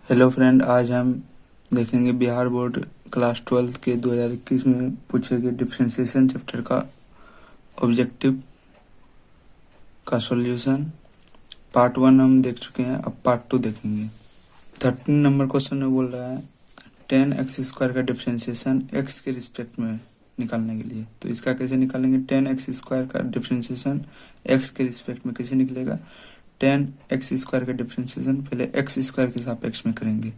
Hello friend, आज हम देखेंगे बिहार बोर्ड क्लास 12 के 2021 में पूछे गए डिफरेंशिएशन चैप्टर का ऑब्जेक्टिव का सॉल्यूशन। पार्ट 1 हम देख चुके हैं, अब पार्ट 2 देखेंगे। 13 नंबर क्वेश्चन में बोल रहा है 10x² का डिफरेंशिएशन x के रिस्पेक्ट में निकालने के लिए। तो इसका कैसे निकालेंगे? 10x² का डिफरेंशिएशन x के रिस्पेक्ट में कैसे निकलेगा? 10x² का डिफरेंशिएशन पहले x² के सापेक्ष में करेंगे,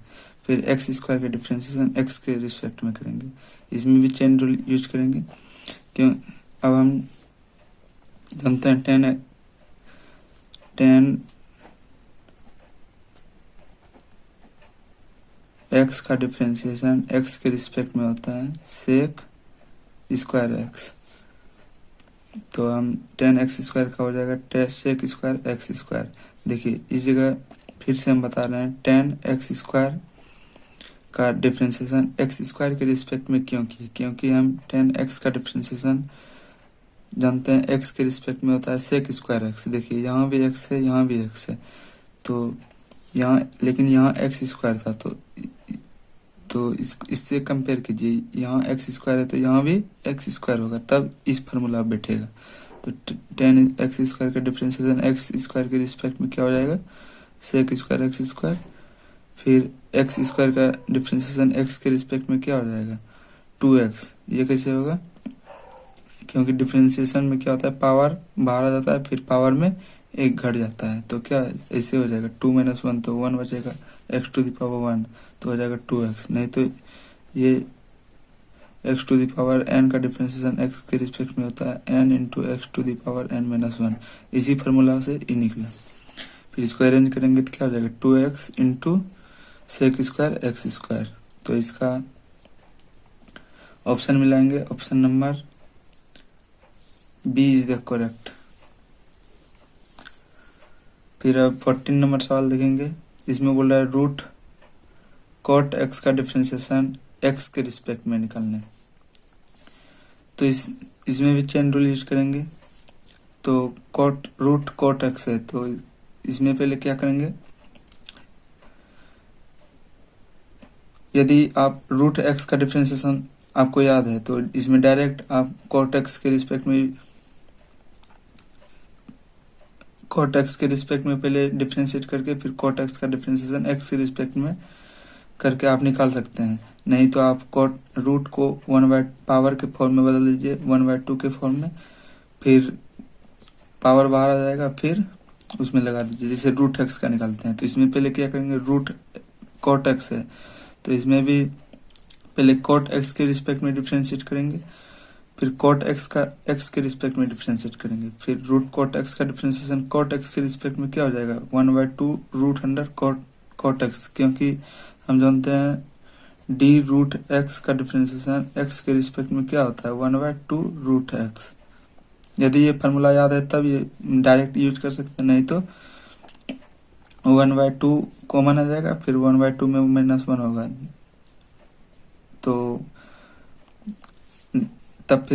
फिर x² का डिफरेंशिएशन x के रिस्पेक्ट में करेंगे। इसमें भी चेन रूल यूज करेंगे। क्यों? अब हम जानते हैं 10x का डिफरेंशिएशन x के रिस्पेक्ट में होता है sec² x। तो हम 10x² का हो जाएगा sec² x²। देखिए इस जगह फिर से हम बता रहे हैं 10x² का डिफरेंशिएशन x² के रिस्पेक्ट में क्यों किए? क्योंकि हम 10x का डिफरेंशिएशन जानते हैं x के रिस्पेक्ट में होता है sec² x। देखिए यहाँ भी x है, यहाँ भी x है, तो यहाँ लेकिन यहाँ x² था, तो इससे कंपेयर कीजिए, यहाँ x² है तो यहाँ भी x² होगा, तब इस फार्मूला बैठेगा। तो 10x² का डिफरेंशिएशन x² के रिस्पेक्ट में क्या हो जाएगा? sec² x²। फिर x² का डिफरेंशिएशन x के रिस्पेक्ट में क्या हो जाएगा? 2x। ये कैसे होगा? क्योंकि डिफरेंशिएशन में क्या होता है, पावर बाहर आ जाता है, फिर पावर में एक घट जाता है, तो क्या ऐसे हो जाएगा 2 - 1, तो 1 बचेगा, x⁴ तो हो जाएगा 2x। नहीं तो ये x⁴n का डिफरेंशिएशन x के रिस्पेक्ट में होता है n × x⁴n - 1। इसी फार्मूला से ये निकला। फिर इसको अरेंज करेंगे तो क्या हो जाएगा 2x × sec² x²। तो इसका ऑप्शन मिलाएंगे, option number B is the correct. फिर अब 14 नंबर सवाल देखेंगे। इसमें बोल रहा है रूट cot x का डिफरेंशिएशन x के रिस्पेक्ट में निकालने। तो इसमें भी चेन रूल यूज करेंगे। तो रूट cot x है, तो इसमें पहले क्या करेंगे, यदि आप रूट x का डिफरेंशिएशन आपको याद है तो इसमें डायरेक्ट आप cot x के रिस्पेक्ट में पहले डिफरेंशिएट करके फिर cot x का डिफरेंशिएशन x के रिस्पेक्ट में करके आप निकाल सकते हैं। नहीं तो आप रूट को 1/पावर के फॉर्म में बदल दीजिए, 1/2 के फॉर्म में, फिर पावर बाहर आ जाएगा, फिर उसमें लगा दीजिए, जैसे रूट x का निकालते हैं। तो इसमें पहले क्या करेंगे, रूट cot x है तो इसमें भी पहले cot x के रिस्पेक्ट में डिफरेंशिएट करेंगे, फिर cot x का x के रिस्पेक्ट में डिफरेंशिएट करेंगे, फिर रूट cot x का डिफरेंशिएशन cot x के रिस्पेक्ट में क्या हो जाएगा 1/2 √100 cot x। क्योंकि हम जानते हैं d√x का डिफरेंशिएशन x के रिस्पेक्ट में क्या होता है 1/2 √x। यदि ये फार्मूला याद है तब ये डायरेक्ट यूज कर सकते हैं, नहीं तो 1/2 कॉमन आ जाएगा, फिर 1/2 में -1 होगा, तो तब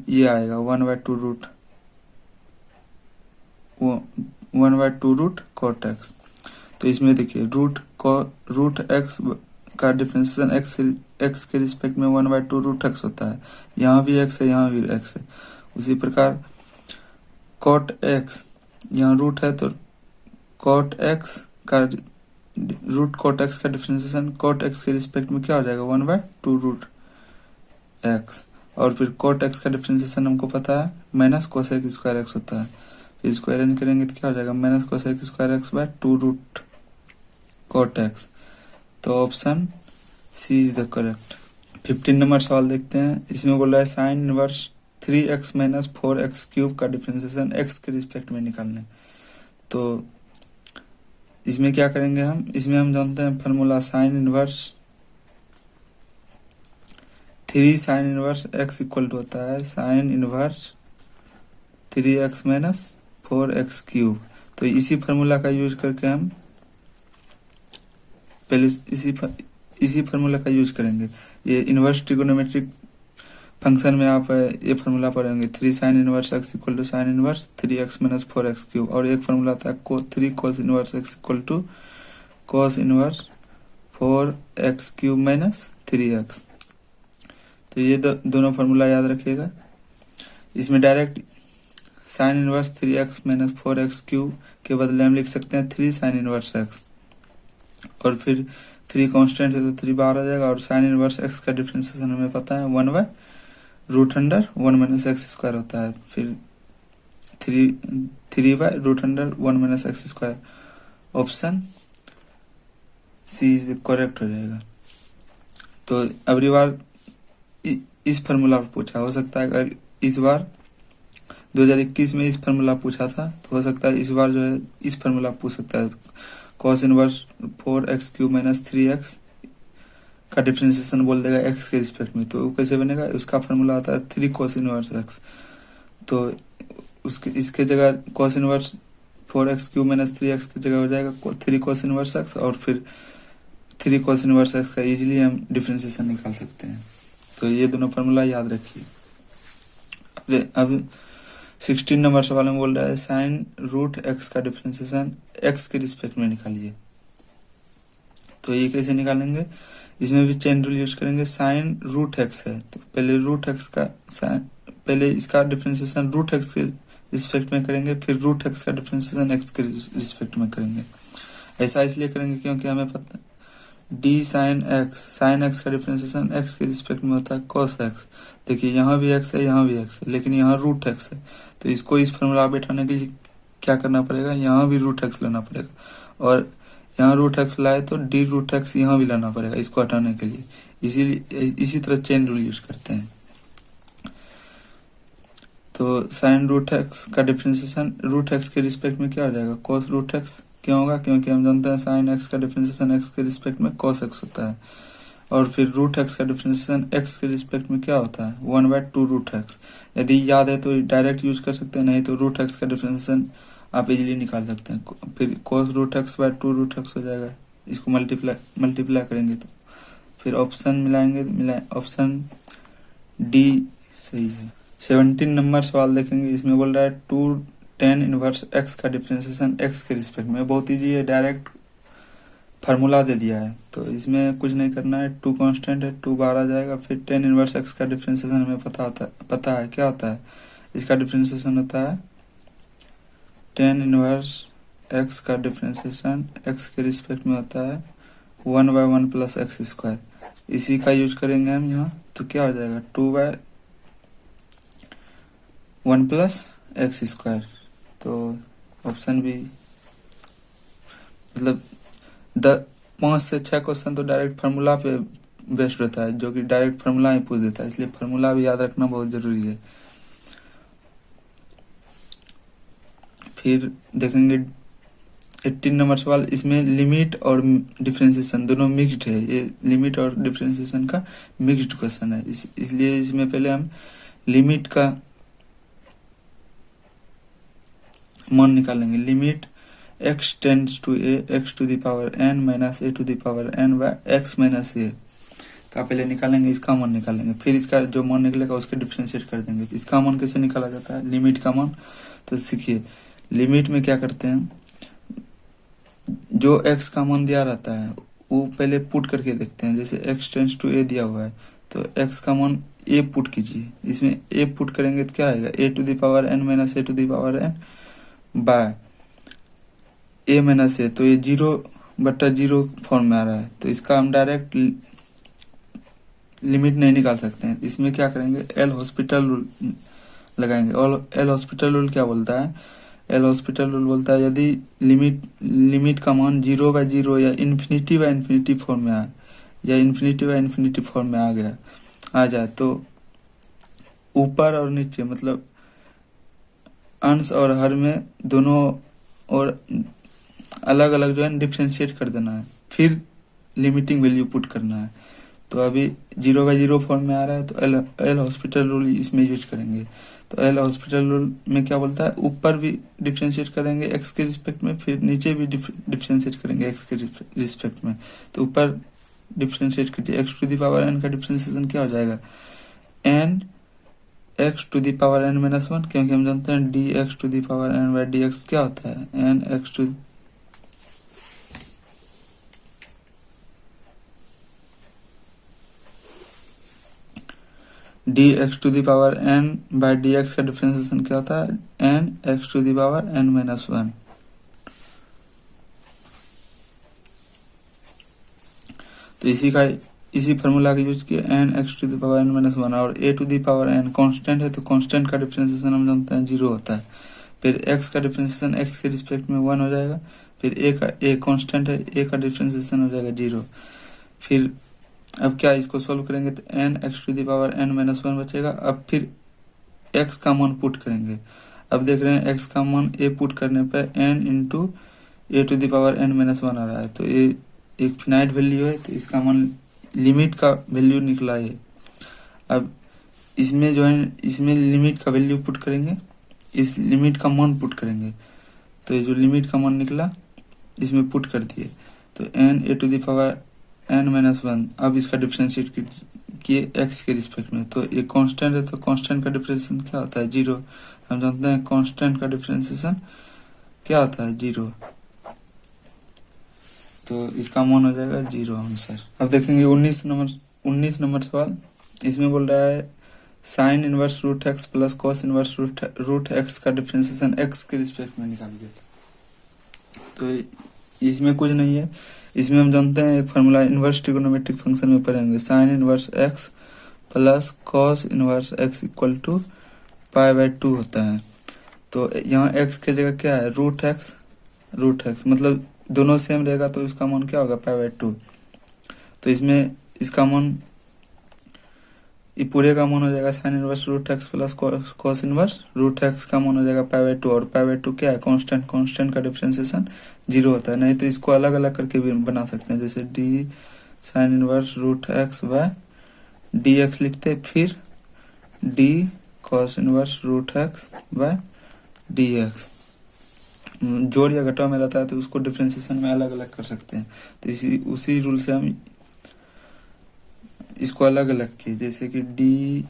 ये आएगा 1/2 √cot x। तो इसमें देखिए रूट x का डिफरेंशिएशन x के रिस्पेक्ट में 1/2 √x होता है। यहाँ भी x है, यहाँ भी x है। उसी प्रकार cot x, यहाँ रूट है तो cot x का डिफरेंशिएशन cot x के रिस्पेक्ट में क्या हो जाएगा 1/2 √x। और फिर cot x का डिफरेंशिएशन हमको पता है -cosec² x होता है। फिर इसको अरेंज करेंगे तो क्या हो जाएगा -cosec² x/2 √cot x। तो option C is the correct. 15 नंबर सवाल देखते हैं। इसमें बोल रहा है साइन इनवर्स 3x - 4x³ का डिफरेंशिएशन x के रिस्पेक्ट में निकालने। तो इसमें क्या करेंगे इसमें हम जानते हैं formula sine inverse 3 sin inverse x equal to होता है साइन इनवर्स 3x - 4x³। तो इसी फार्मूला का यूज करके हम पहले इसी फार्मूला का यूज करेंगे। ये इनवर्स ट्रिगोनोमेट्रिक फंक्शन में आप ये फार्मूला पढ़ेंगे 3 sin inverse x equal to sine inverse 3x - 4x³। और एक फार्मूला था 3 cos inverse x equal to cos inverse 4x³ minus 3x। तो ये दोनों फार्मूला याद रखिएगा। इसमें direct sine inverse 3x minus 4x³ के बदले हम लिख सकते हैं 3 साइन इनवर्स x, और फिर 3 कांस्टेंट है तो 3 बाहर आ जाएगा, और साइन इनवर्स x का डिफरेंशिएशन हमें पता है 1/√1 माइनस एक्स स्क्वायर होता है, फिर 3/√1 minus x square. Option C correct हो जाएगा। तो अगली बार इस फार्मूला पर पूछा, हो सकता है अगर इस बार 2021 में इस फार्मूला पूछा था तो हो सकता है इस बार जो है इस फार्मूला पूछ सकता है। Cos inverse 4x³ minus 3x का डिफरेंशिएशन बोल देगा x के रिस्पेक्ट में, तो कैसे बनेगा? उसका फार्मूला आता है 3 कॉस इनवर्स x। तो उसके इसके जगह cos inverse 4x³ minus 3x की जगह हो जाएगा 3 कॉस इनवर्स x, और फिर 3 कॉस इनवर्स x का इजीली हम डिफरेंशिएशन निकाल सकते हैं। तो ये दोनों फार्मूला याद रखिए। अब 16 नंबर सवाल में बोल रहा है साइन रूट x का डिफरेंशिएशन x के रिस्पेक्ट में निकालिए। तो ये कैसे निकालेंगे? इसमें भी चेन रूल यूज करेंगे। साइन रूट x है तो पहले रूट x का पहले इसका डिफरेंशिएशन रूट x के रिस्पेक्ट में करेंगे, फिर रूट x का डिफरेंशिएशन x के रिस्पेक्ट में करेंगे। ऐसा इसलिए करेंगे क्योंकि हमें पता है डी साइन x का डिफरेंशिएशन x के रिस्पेक्ट में होता है cos x। देखिए यहाँ भी x है, यहाँ भी x है, लेकिन यहाँ रूट x है, तो इसको इस फॉर्मूला बैठाने के लिए क्या करना पड़ेगा? यहाँ भी रूट x लेना पड़ेगा, और यहाँ रूट x लाए तो डी रूट x यहाँ भी लाना पड़ेगा इसको हटाने के लिए। इसीलिए इसी तरह चेन रूल यूज करते हैं। तो साइन रूट x का डिफरेंशिएशन रूट x के रिस्पेक्ट में क्या हो जाएगा? cos root x। क्यों होगा? क्योंकि हम जानते हैं साइन x का डिफरेंशिएशन x के रिस्पेक्ट में cos x होता है, और फिर रूट x का डिफरेंशिएशन x के रिस्पेक्ट में क्या होता है? 1/2 रूट x। यदि याद है तो डायरेक्ट यूज कर सकते हैं, नहीं तो रूट x का डिफरेंशिएशन आप इजीली निकाल सकते हैं। फिर cos root x/2 root x हो जाएगा। इसको मल्टीप्लाई करेंगे तो फिर ऑप्शन मिलाएंगे, ऑप्शन डी सही है। 17 नंबर सवाल देखेंगे। इसमें बोल रहा है 2 tan इनवर्स x का डिफरेंशिएशन x के रिस्पेक्ट में। बहुत ईजी है, डायरेक्ट फार्मूला दे दिया है, तो इसमें कुछ नहीं करना है। 2 कांस्टेंट है, 2 बाहर आ जाएगा। फिर tan इनवर्स x का डिफरेंशिएशन हमें पता है क्या होता है? इसका डिफरेंशिएशन होता है tan इनवर्स x का डिफरेंशिएशन x के रिस्पेक्ट में होता है 1/1 प्लस एक्स स्क्वायर। इसी का यूज करेंगे हम यहाँ, तो क्या हो जाएगा? 2/1 प्लस एक्स स्क्वायर। तो ऑप्शन बी, मतलब 5 से 6 क्वेश्चन तो डायरेक्ट फार्मूला पे बेस्ड होता है, जो कि डायरेक्ट फार्मूला ही पूछ देता है, इसलिए फार्मूला भी याद रखना बहुत जरूरी है। फिर देखेंगे 18 नंबर सवाल। इसमें लिमिट और डिफरेंशिएशन दोनों मिक्स्ड है। ये लिमिट और डिफरेंशिएशन का मिक्स्ड क्वेश्चन है, इसलिए इसमें पहले हम लिमिट का मान निकालेंगे। Limit x tends to a x to the power n minus a to the power n by x minus a का पहले निकालेंगे, इसका मान निकालेंगे। फिर इसका जो मान निकलेगा उसके डिफरेंशिएट कर देंगे। तो इसका मान कैसे निकाला जाता है? लिमिट का मान, तो सीखिए लिमिट में क्या करते हैं, जो x का मान दिया रहता है वो पहले पुट करके देखते हैं। जैसे x टेंड्स टू a दिया हुआ है तो x का मान a पुट कीजिए। इसमें a पुट करेंगे तो क्या आएगा? a to the power n minus a to the power n by a minus a। तो ये 0/0 फॉर्म में आ रहा है, तो इसका हम डायरेक्ट लिमिट नहीं निकाल सकते हैं। इसमें क्या करेंगे? एल हॉस्पिटल रूल लगाएंगे। और एल हॉस्पिटल रूल क्या बोलता है? एल हॉस्पिटल रूल बोलता है यदि लिमिट का मान 0/0 या इन्फिनिटी फॉर्म में आए, या इन्फिनिटी फॉर्म में आ जाए, तो ऊपर और नीचे मतलब अंश और हर में दोनों और अलग अलग जो है डिफरेंशिएट कर देना है, फिर लिमिटिंग वैल्यू पुट करना है। तो अभी 0/0 फॉर्म में आ रहा है तो एल हॉस्पिटल रूल इसमें यूज करेंगे। तो एल हॉस्पिटल रूल में क्या बोलता है? ऊपर भी डिफरेंशिएट करेंगे x के रिस्पेक्ट में, फिर नीचे भी डिफरेंशिएट करेंगे x के रिस्पेक्ट में। तो ऊपर डिफरेंशिएट कीजिए, x to the power n का डिफरेंशिएशन क्या हो जाएगा? n x to the power n minus 1, क्योंकि हम जानते हैं dx to the power n by dx क्या होता है? n x to d x to the power n by d x का डिफ्रेंसिएशन क्या होता है, n x to the power n minus one. तो इसी फार्मूला का यूज किया, n x to the power n minus one, और a to the power n constant है तो कांस्टेंट का डिफ्रेंसिएशन हम जानते हैं जीरो होता है। फिर एक्स का डिफ्रेंसिएशन एक्स के रिस्पेक्ट में वन हो जाएगा, फिर ए कांस्टेंट है, ए का डिफ्रेंसिएशन हो जाएगा जीरो। फिर अब क्या इसको सोल्व करेंगे तो n x to the power n minus one बचेगा। अब फिर एक्स का मान पुट करेंगे। अब देख रहे हैं एक्स का मान ए पुट करने पर n into a to the power n minus one आ रहा है, तो ये एक फिनाइट वैल्यू है, तो इसका मान लिमिट का वैल्यू निकला है। अब इसमें जो है, इसमें लिमिट का वैल्यू पुट करेंगे, इस लिमिट का मान पुट करेंगे, तो ये जो लिमिट का मान निकला इसमें पुट कर दिए, तो n a to the power n minus one. अब इसका डिफ्रेंशिएट किए एक्स के रिस्पेक्ट में, तो ये कांस्टेंट है तो कांस्टेंट का डिफ्रेंशिएशन क्या होता है, जीरो। हम जानते हैं कांस्टेंट का डिफ्रेंशिएशन क्या होता है, जीरो, तो इसका मान हो जाएगा जीरो आंसर। अब देखेंगे 19 नंबर सवाल। इसमें बोल रहा है sine inverse root x plus cos inverse root x का डिफ्रेंशिएशन एक्स के रिस्पेक्ट में निकालिए। तो इसमें कुछ नहीं है, इसमें हम जानते हैं एक फार्मूला इनवर्स ट्रिगोनोमेट्रिक फंक्शन में पढ़ेंगे, sine inverse x plus cos inverse x equal to pi by two होता है। तो यहाँ एक्स की जगह क्या है, रूट एक्स, मतलब दोनों सेम रहेगा तो इसका मान क्या होगा, पाई बाय टू। तो इसमें इसका मान, ये पूरे का मान हो जाएगा sine inverse root x plus cos inverse root x का मान हो जाएगा पाई बाय टू, और पाई बाय टू क्या है, कांस्टेंट का डिफरेंशिएशन जीरो होता है। नहीं तो इसको अलग अलग करके भी बना सकते हैं, जैसे d sine inverse root x by d x लिखते, फिर d cos inverse root x by d x. जोड़ या घटाव में रहता है तो उसको डिफरेंशिएशन में अलग अलग कर सकते हैं। तो उसी रूल से हम इसको अलग अलग किए, जैसे कि डी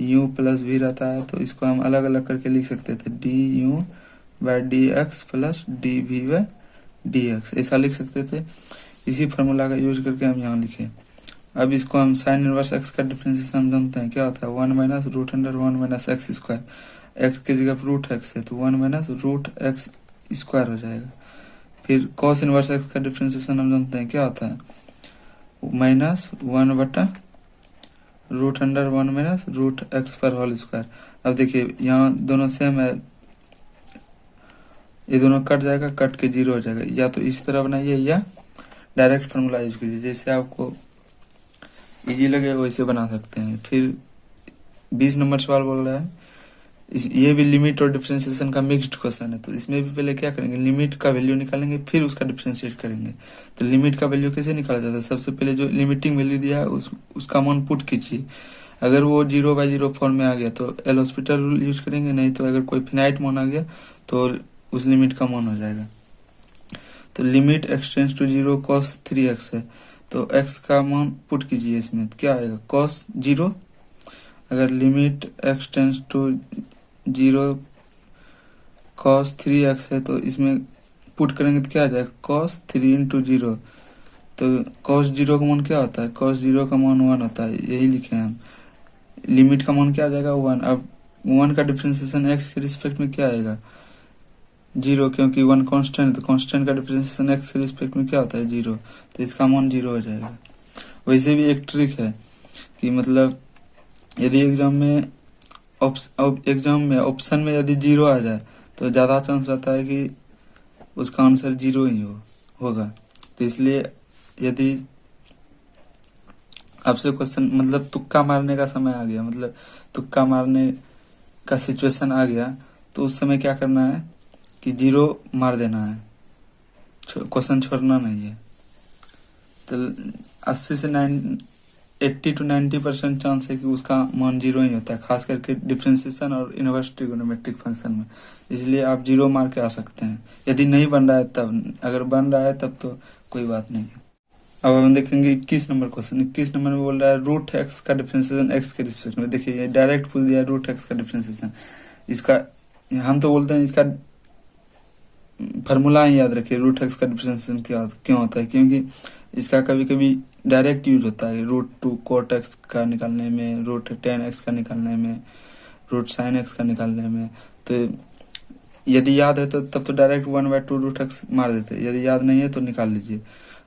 यू प्लस वी रहता है तो इसको हम अलग अलग करके लिख सकते थे, d u by d x plus d v by d x, ऐसा लिख सकते थे। इसी फार्मूला का यूज करके हम यहाँ लिखे। अब इसको हम साइन इनवर्स एक्स का डिफरेंशिएशन हम जानते हैं क्या होता है, one minus root under one minus x square. X की जगह रूट एक्स है तो one minus root x square हो जाएगा। फिर कॉस इनवर्स एक्स का डिफरेंशिएशन हम जानते हैं क्या होता है, माइनस वन बटा root under one minus root x पर होल स्क्वायर। अब देखिए यहाँ दोनों सेम है, ये दोनों कट जाएगा, कट के जीरो हो जाएगा। या तो इस तरह बनाइए या डायरेक्ट फार्मूला यूज कीजिए, जैसे आपको इजी लगे वैसे बना सकते हैं। फिर 20 नंबर सवाल बोल रहा है, ये भी लिमिट और डिफरेंशिएशन का मिक्स्ड क्वेश्चन है। तो इसमें भी पहले क्या करेंगे, लिमिट का वैल्यू निकालेंगे, फिर उसका डिफरेंशिएट करेंगे। तो लिमिट का वैल्यू कैसे निकाला जाता है, सबसे पहले जो लिमिटिंग वैल्यू दिया है उसका मान पुट कीजिए। अगर वो 0/0 फॉर्म में आ गया तो एल हॉस्पिटल रूल यूज करेंगे, नहीं तो अगर कोई फिनाइट मान आ गया तो उस लिमिट का मान हो जाएगा। तो limit x tends to 0 cos 3x है, तो x का मान पुट कीजिए इसमें, तो क्या आएगा कॉस 0। अगर limit x tends to 0 cos 3x है तो इसमें पुट करेंगे तो क्या आ जाएगा, कॉस 3 इंटू 0। तो कॉस 0 का मान क्या होता है, कॉस 0 का मान 1 होता है, यही लिखे हैं हम। लिमिट का मान क्या आ जाएगा, 1। अब 1 का डिफरेंशिएशन x के रिस्पेक्ट में क्या आएगा, 0, क्योंकि 1 कांस्टेंट है तो कांस्टेंट का डिफरेंशिएशन x के रिस्पेक्ट में क्या होता है, 0। तो इसका मान 0 हो जाएगा। वैसे भी एक ट्रिक है कि मतलब यदि एग्जाम में ऑप्शन में यदि 0 आ जाए तो ज़्यादा चांस रहता है कि उसका आंसर 0 ही होगा। तो इसलिए यदि आपसे क्वेश्चन मतलब तुक्का मारने का समय आ गया, मतलब तुक्का मारने का सिचुएशन आ गया, तो उस समय क्या करना है कि 0 मार देना है, क्वेश्चन छोड़ना नहीं है। तो 80 से 80 to 90% चांस है कि उसका मान 0 ही होता है, खास करके डिफरेंशिएशन और इनवर्स ट्रिगोनोमेट्रिक फंक्शन में। इसलिए आप 0 मार के आ सकते हैं, यदि नहीं बन रहा है तब। अगर बन रहा है तब तो कोई बात नहीं है। अब हम देखेंगे 21 नंबर क्वेश्चन। 21 नंबर में बोल रहा है रूट एक्स का डिफरेंशिएशन एक्स के रिस्पेक्ट में। देखिए ये डायरेक्ट पूछ दिया रूट एक्स का डिफरेंशिएशन। इसका हम तो बोलते हैं इसका फार्मूला ही याद रखिए रूट एक्स का डिफरेंशिएशन क्यों होता है, क्योंकि इसका कभी कभी डायरेक्ट यूज होता है रूट टू कोट एक्स का निकालने में, रूट टेन एक्स का निकालने में, रूट साइन एक्स का निकालने में। तो यदि याद है तो तब तो डायरेक्ट 1/2 रूट एक्स मार देते, यदि याद नहीं है तो निकाल लीजिए।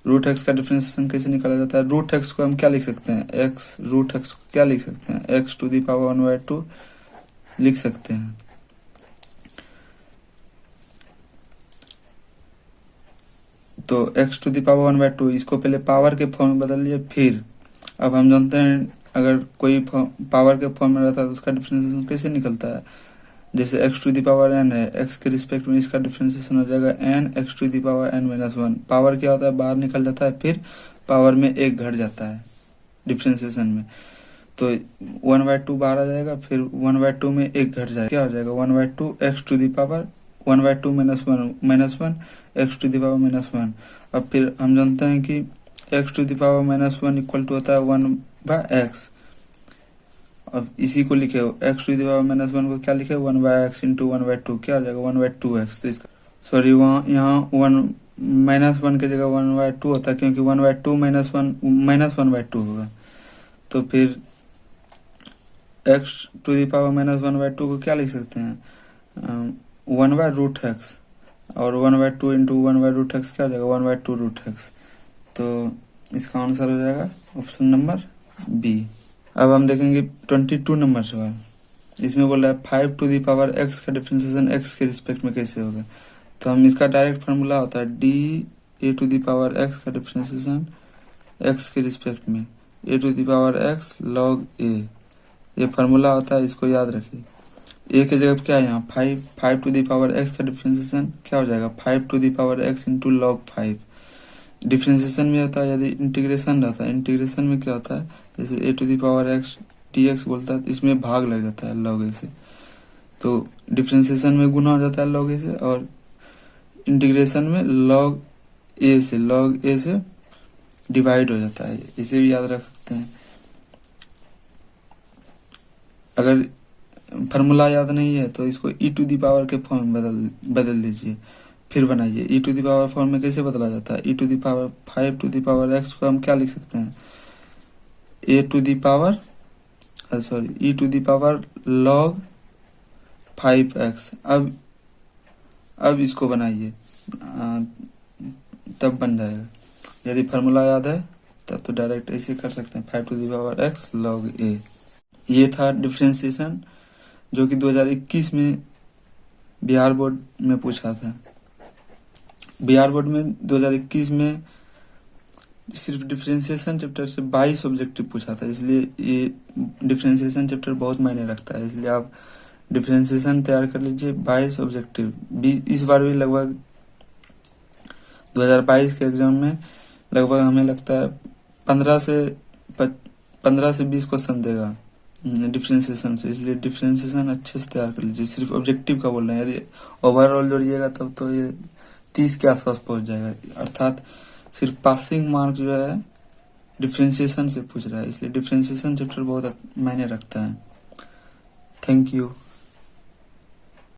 रूट एक्स का डिफरेंशिएशन कैसे निकाला जाता है, रूट एक्स को हम क्या लिख सकते हैं, एक्स रूट एक्स को क्या लिख सकते हैं, एक्स टू दी पावर 1/2 लिख सकते हैं। तो x टू दी पावर 1/2 इसको पहले पावर के फॉर्म में बदल लिए, फिर अब हम जानते हैं अगर कोई पावर के फॉर्म में रहता है तो उसका डिफरेंशिएशन कैसे निकलता है। जैसे x to the power n है, x के रिस्पेक्ट में इसका डिफरेंशिएशन हो जाएगा n x to the power n-1। Power क्या होता है, बाहर निकल जाता है, फिर पावर में एक घट जाता है डिफरेंशिएशन में। तो 1/2 बाहर आ जाएगा, फिर 1/2 में एक घट जाएगा, क्या हो जाएगा 1/2 x to the power 1/2 -1 x to the power -1। अब फिर हम जानते हैं कि x to the power -1 equal to होता है 1/x। अब इसी को लिखे x टू दी पावर -1 को क्या लिखे 1/x इंटू 1/2, क्या हो जाएगा 1/2x। तो इसका सॉरी वहाँ यहाँ 1 की जगह 1/2 होता है, क्योंकि 1/2 -1/2 होगा। तो फिर x टू दी पावर -1/2 को क्या लिख सकते हैं 1/√x, और 1/2 इंटू 1/√x क्या हो जाएगा 1/2√x। तो इसका आंसर हो जाएगा ऑप्शन नंबर बी। अब हम देखेंगे 22 नंबर सवाल। इसमें बोल रहा है 5 टू दी पावर x का डिफरेंशिएशन x के रिस्पेक्ट में कैसे होगा। तो हम इसका डायरेक्ट फार्मूला होता है d a to the power x का डिफरेंशिएशन x के रिस्पेक्ट में a to the power x log a, ये फार्मूला होता है, इसको याद रखिए। ए की जगह क्या है यहाँ 5 टू दी पावर x का डिफरेंशिएशन क्या हो जाएगा 5 to the power x into log 5। Differentiation में होता है, यदि इंटीग्रेशन रहता है, इंटीग्रेशन में क्या होता है जैसे a to the power x dx बोलता है तो इसमें भाग लग जाता है log a से। तो डिफरेंशिएशन में गुना हो जाता है log a से, और इंटीग्रेशन में log a से डिवाइड हो जाता है, इसे भी याद रख सकते हैं। अगर फार्मूला याद नहीं है तो इसको e टू दी पावर के फॉर्म में बदल लीजिए, फिर बनाइए। e to the power form में कैसे बदला जाता है, e to the power 5 to the power x को हम क्या लिख सकते हैं e to the power log 5x। अब इसको बनाइए तब बन जाएगा। यदि फार्मूला याद है तब तो डायरेक्ट ऐसे कर सकते हैं 5 to the power x log a। ये था डिफरेंशिएशन जो कि 2021 में बिहार बोर्ड में पूछा था। बिहार बोर्ड में 2021 में सिर्फ डिफरेंशिएशन चैप्टर से 22 ऑब्जेक्टिव पूछा था, इसलिए ये डिफरेंशिएशन चैप्टर बहुत मायने रखता है। इसलिए आप डिफरेंशिएशन तैयार कर लीजिए 22 ऑब्जेक्टिव। इस बार भी लगभग 2022 के एग्जाम में लगभग हमें लगता है 15 से 20 क्वेश्चन देगा डिफरेंशिएशन से, इसलिए डिफरेंशिएशन अच्छे से तैयार कर लीजिए। सिर्फ ऑब्जेक्टिव का बोल रहे हैं, यदि ओवरऑल जोड़िएगा तब तो ये 30 के आसपास पहुंच जाएगा। अर्थात सिर्फ पासिंग मार्क जो है डिफरेंशिएशन से पूछ रहा है, इसलिए डिफरेंशिएशन चैप्टर बहुत मायने रखता है। Thank you.